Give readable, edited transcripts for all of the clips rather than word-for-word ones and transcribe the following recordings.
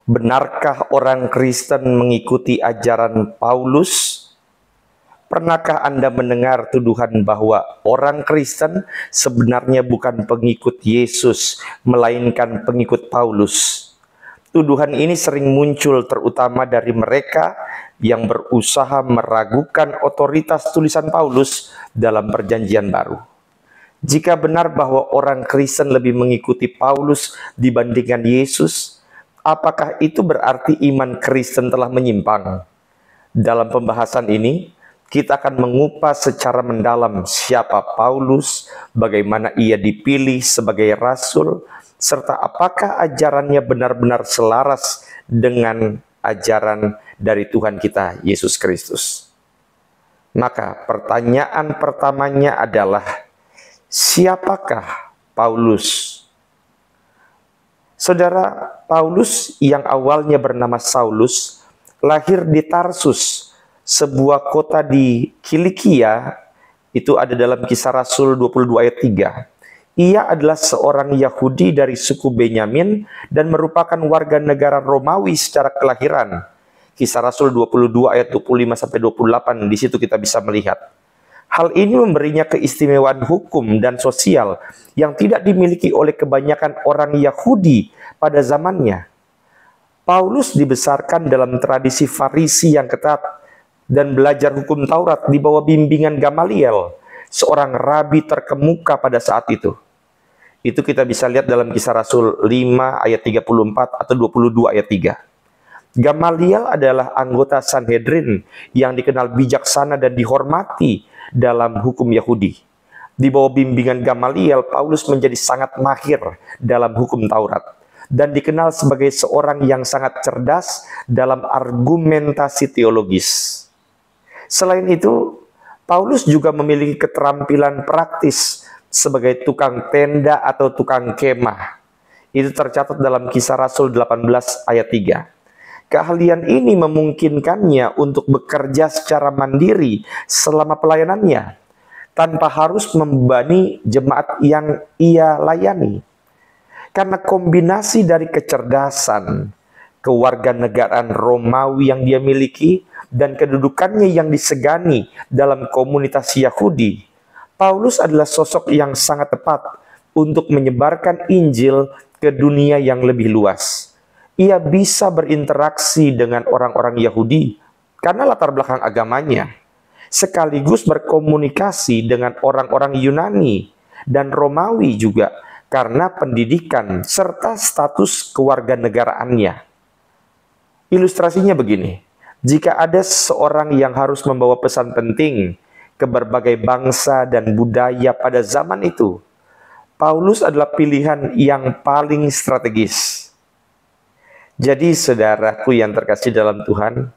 Benarkah orang Kristen mengikuti ajaran Paulus? Pernahkah Anda mendengar tuduhan bahwa orang Kristen sebenarnya bukan pengikut Yesus, melainkan pengikut Paulus? Tuduhan ini sering muncul terutama dari mereka yang berusaha meragukan otoritas tulisan Paulus dalam Perjanjian Baru. Jika benar bahwa orang Kristen lebih mengikuti Paulus dibandingkan Yesus, apakah itu berarti iman Kristen telah menyimpang? Dalam pembahasan ini, kita akan mengupas secara mendalam siapa Paulus, bagaimana ia dipilih sebagai rasul, serta apakah ajarannya benar-benar selaras dengan ajaran dari Tuhan kita, Yesus Kristus. Maka pertanyaan pertamanya adalah, siapakah Paulus? Saudara, Paulus yang awalnya bernama Saulus, lahir di Tarsus, sebuah kota di Kilikia. Itu ada dalam Kisah Rasul 22 ayat 3. Ia adalah seorang Yahudi dari suku Benyamin dan merupakan warga negara Romawi secara kelahiran. Kisah Rasul 22 ayat 25-28, di situ kita bisa melihat. Hal ini memberinya keistimewaan hukum dan sosial yang tidak dimiliki oleh kebanyakan orang Yahudi pada zamannya. Paulus dibesarkan dalam tradisi Farisi yang ketat dan belajar hukum Taurat di bawah bimbingan Gamaliel, seorang rabi terkemuka pada saat itu. Itu kita bisa lihat dalam Kisah Rasul 5 ayat 34 atau 22 ayat 3. Gamaliel adalah anggota Sanhedrin yang dikenal bijaksana dan dihormati dalam hukum Yahudi. Di bawah bimbingan Gamaliel, Paulus menjadi sangat mahir dalam hukum Taurat dan dikenal sebagai seorang yang sangat cerdas dalam argumentasi teologis. Selain itu, Paulus juga memiliki keterampilan praktis sebagai tukang tenda atau tukang kemah. Itu tercatat dalam Kisah Rasul 18 ayat 3. Keahlian ini memungkinkannya untuk bekerja secara mandiri selama pelayanannya, tanpa harus membebani jemaat yang ia layani. Karena kombinasi dari kecerdasan, kewarganegaraan Romawi yang dia miliki, dan kedudukannya yang disegani dalam komunitas Yahudi, Paulus adalah sosok yang sangat tepat untuk menyebarkan Injil ke dunia yang lebih luas. Ia bisa berinteraksi dengan orang-orang Yahudi karena latar belakang agamanya, sekaligus berkomunikasi dengan orang-orang Yunani dan Romawi juga karena pendidikan serta status kewarganegaraannya. Ilustrasinya begini. Jika ada seorang yang harus membawa pesan penting ke berbagai bangsa dan budaya pada zaman itu, Paulus adalah pilihan yang paling strategis. Jadi saudaraku yang terkasih dalam Tuhan,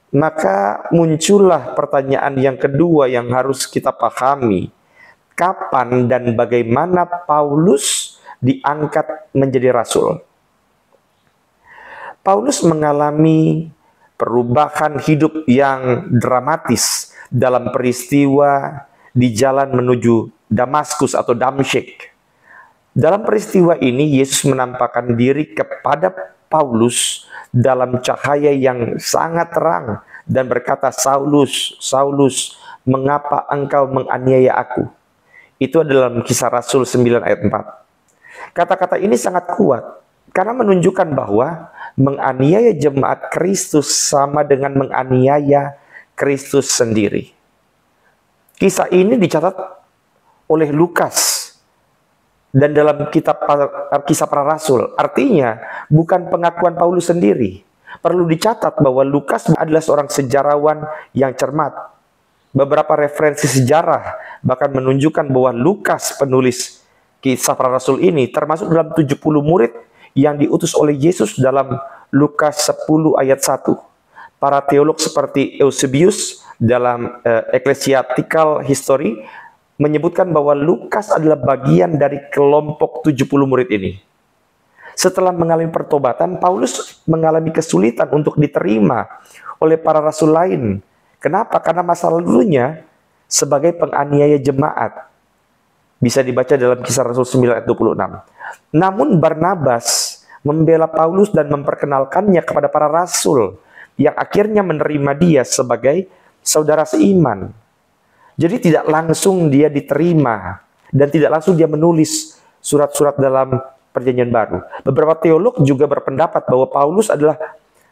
maka muncullah pertanyaan yang kedua yang harus kita pahami. Kapan dan bagaimana Paulus diangkat menjadi rasul? Paulus mengalami perubahan hidup yang dramatis dalam peristiwa di jalan menuju Damaskus atau Damsyik. Dalam peristiwa ini, Yesus menampakkan diri kepada Paulus dalam cahaya yang sangat terang dan berkata, "Saulus, Saulus, mengapa engkau menganiaya aku?" Itu adalah dalam Kisah Rasul 9 ayat 4. Kata-kata ini sangat kuat karena menunjukkan bahwa menganiaya jemaat Kristus sama dengan menganiaya Kristus sendiri. Kisah ini dicatat oleh Lukas dan dalam kitab Kisah Para Rasul. Artinya bukan pengakuan Paulus sendiri. Perlu dicatat bahwa Lukas adalah seorang sejarawan yang cermat. Beberapa referensi sejarah bahkan menunjukkan bahwa Lukas, penulis Kisah Para Rasul ini, termasuk dalam 70 murid yang diutus oleh Yesus dalam Lukas 10 ayat 1. Para teolog seperti Eusebius dalam Ecclesiastical History menyebutkan bahwa Lukas adalah bagian dari kelompok 70 murid ini. Setelah mengalami pertobatan, Paulus mengalami kesulitan untuk diterima oleh para rasul lain. Kenapa? Karena masa lalunya sebagai penganiaya jemaat. Bisa dibaca dalam Kisah Rasul 9 ayat 26. Namun Barnabas membela Paulus dan memperkenalkannya kepada para rasul yang akhirnya menerima dia sebagai saudara seiman. Jadi tidak langsung dia diterima dan tidak langsung dia menulis surat-surat dalam Perjanjian Baru. Beberapa teolog juga berpendapat bahwa Paulus adalah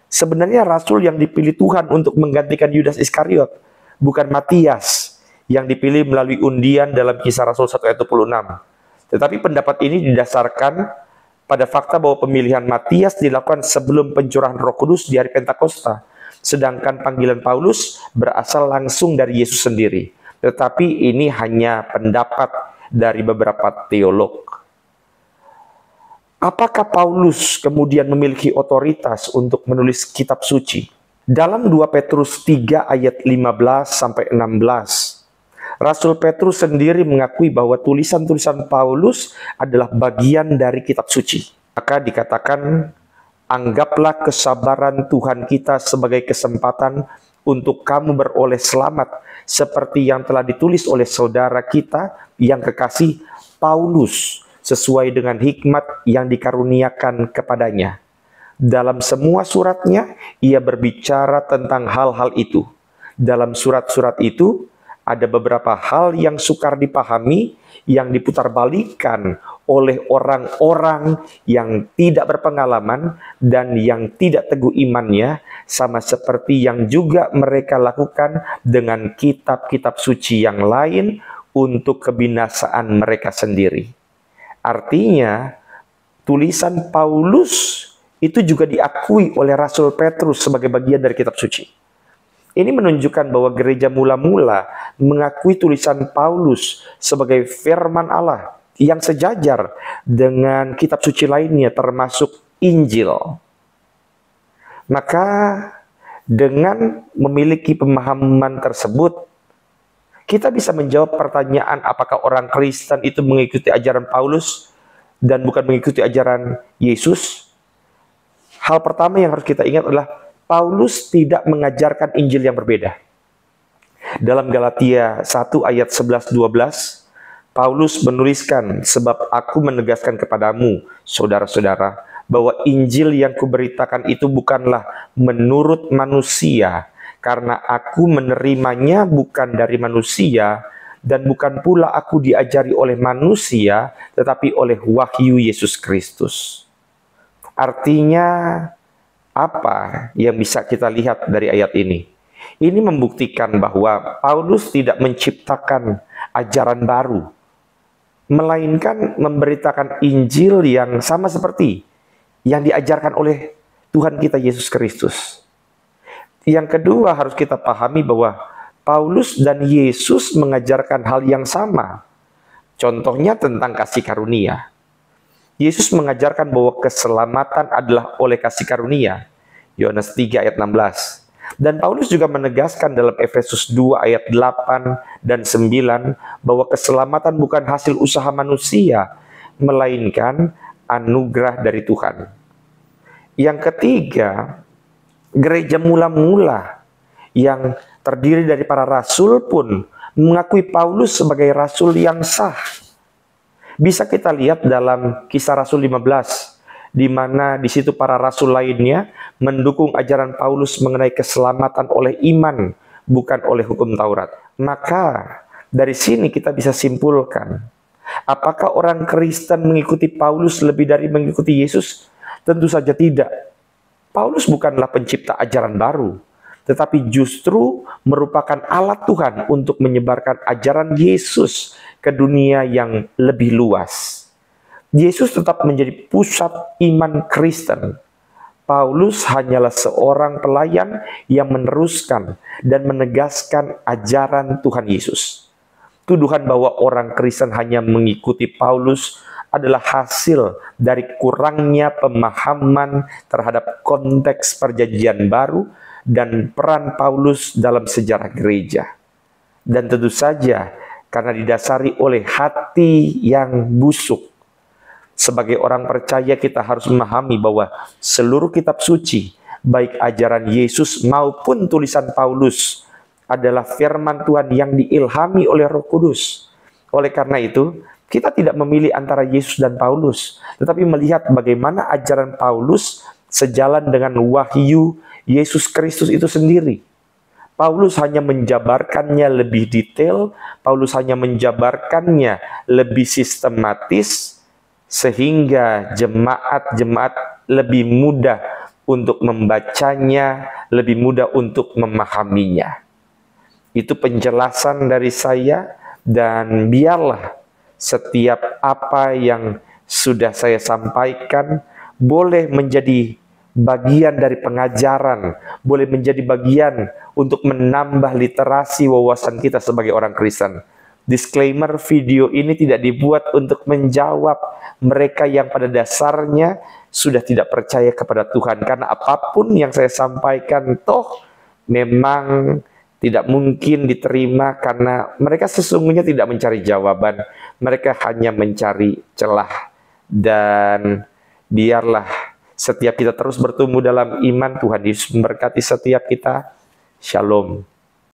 sebenarnya rasul yang dipilih Tuhan untuk menggantikan Yudas Iskariot, bukan Matias yang dipilih melalui undian dalam Kisah Rasul 1 ayat 26. Tetapi pendapat ini didasarkan pada fakta bahwa pemilihan Matias dilakukan sebelum pencurahan Roh Kudus di hari Pentakosta, sedangkan panggilan Paulus berasal langsung dari Yesus sendiri. Tetapi ini hanya pendapat dari beberapa teolog. Apakah Paulus kemudian memiliki otoritas untuk menulis kitab suci? Dalam 2 Petrus 3 ayat 15 sampai 16, Rasul Petrus sendiri mengakui bahwa tulisan-tulisan Paulus adalah bagian dari kitab suci. Maka dikatakan, anggaplah kesabaran Tuhan kita sebagai kesempatan untuk kamu beroleh selamat, seperti yang telah ditulis oleh saudara kita yang kekasih Paulus, sesuai dengan hikmat yang dikaruniakan kepadanya. Dalam semua suratnya, ia berbicara tentang hal-hal itu. Dalam surat-surat itu, ada beberapa hal yang sukar dipahami, yang diputarbalikkan oleh orang-orang yang tidak berpengalaman dan yang tidak teguh imannya, sama seperti yang juga mereka lakukan dengan kitab-kitab suci yang lain untuk kebinasaan mereka sendiri. Artinya, tulisan Paulus itu juga diakui oleh Rasul Petrus sebagai bagian dari kitab suci. Ini menunjukkan bahwa gereja mula-mula mengakui tulisan Paulus sebagai firman Allah yang sejajar dengan kitab suci lainnya termasuk Injil. Maka dengan memiliki pemahaman tersebut, kita bisa menjawab pertanyaan apakah orang Kristen itu mengikuti ajaran Paulus dan bukan mengikuti ajaran Yesus. Hal pertama yang harus kita ingat adalah Paulus tidak mengajarkan Injil yang berbeda. Dalam Galatia 1 ayat 11-12, Paulus menuliskan, sebab aku menegaskan kepadamu, saudara-saudara, bahwa Injil yang kuberitakan itu bukanlah menurut manusia, karena aku menerimanya bukan dari manusia, dan bukan pula aku diajari oleh manusia, tetapi oleh wahyu Yesus Kristus. Artinya, apa yang bisa kita lihat dari ayat ini? Ini membuktikan bahwa Paulus tidak menciptakan ajaran baru, melainkan memberitakan Injil yang sama seperti yang diajarkan oleh Tuhan kita Yesus Kristus. Yang kedua, harus kita pahami bahwa Paulus dan Yesus mengajarkan hal yang sama. Contohnya tentang kasih karunia. Yesus mengajarkan bahwa keselamatan adalah oleh kasih karunia. Yohanes 3 ayat 16. Dan Paulus juga menegaskan dalam Efesus 2 ayat 8 dan 9 bahwa keselamatan bukan hasil usaha manusia, melainkan anugerah dari Tuhan. Yang ketiga, gereja mula-mula yang terdiri dari para rasul pun mengakui Paulus sebagai rasul yang sah. Bisa kita lihat dalam Kisah Rasul 15, di mana di situ para rasul lainnya mendukung ajaran Paulus mengenai keselamatan oleh iman, bukan oleh hukum Taurat. Maka dari sini kita bisa simpulkan, apakah orang Kristen mengikuti Paulus lebih dari mengikuti Yesus? Tentu saja tidak. Paulus bukanlah pencipta ajaran baru, tetapi justru merupakan alat Tuhan untuk menyebarkan ajaran Yesus ke dunia yang lebih luas. Yesus tetap menjadi pusat iman Kristen. Paulus hanyalah seorang pelayan yang meneruskan dan menegaskan ajaran Tuhan Yesus. Tuduhan bahwa orang Kristen hanya mengikuti Paulus adalah hasil dari kurangnya pemahaman terhadap konteks perjanjian baru dan peran Paulus dalam sejarah gereja. Dan tentu saja karena didasari oleh hati yang busuk. Sebagai orang percaya kita harus memahami bahwa seluruh kitab suci, baik ajaran Yesus maupun tulisan Paulus, adalah firman Tuhan yang diilhami oleh Roh Kudus. Oleh karena itu, Kita tidak memilih antara Yesus dan Paulus, tetapi melihat bagaimana ajaran Paulus sejalan dengan wahyu Yesus Kristus itu sendiri. Paulus hanya menjabarkannya lebih detail, Paulus hanya menjabarkannya lebih sistematis, sehingga jemaat-jemaat lebih mudah untuk membacanya, lebih mudah untuk memahaminya. Itu penjelasan dari saya, dan biarlah setiap apa yang sudah saya sampaikan boleh menjadi bagian dari pengajaran, boleh menjadi bagian untuk menambah literasi wawasan kita sebagai orang Kristen. Disclaimer, video ini tidak dibuat untuk menjawab mereka yang pada dasarnya sudah tidak percaya kepada Tuhan, karena apapun yang saya sampaikan toh memang tidak mungkin diterima, karena mereka sesungguhnya tidak mencari jawaban, mereka hanya mencari celah. Dan biarlah setiap kita terus bertumbuh dalam iman. Tuhan Yesus memberkati setiap kita. Shalom.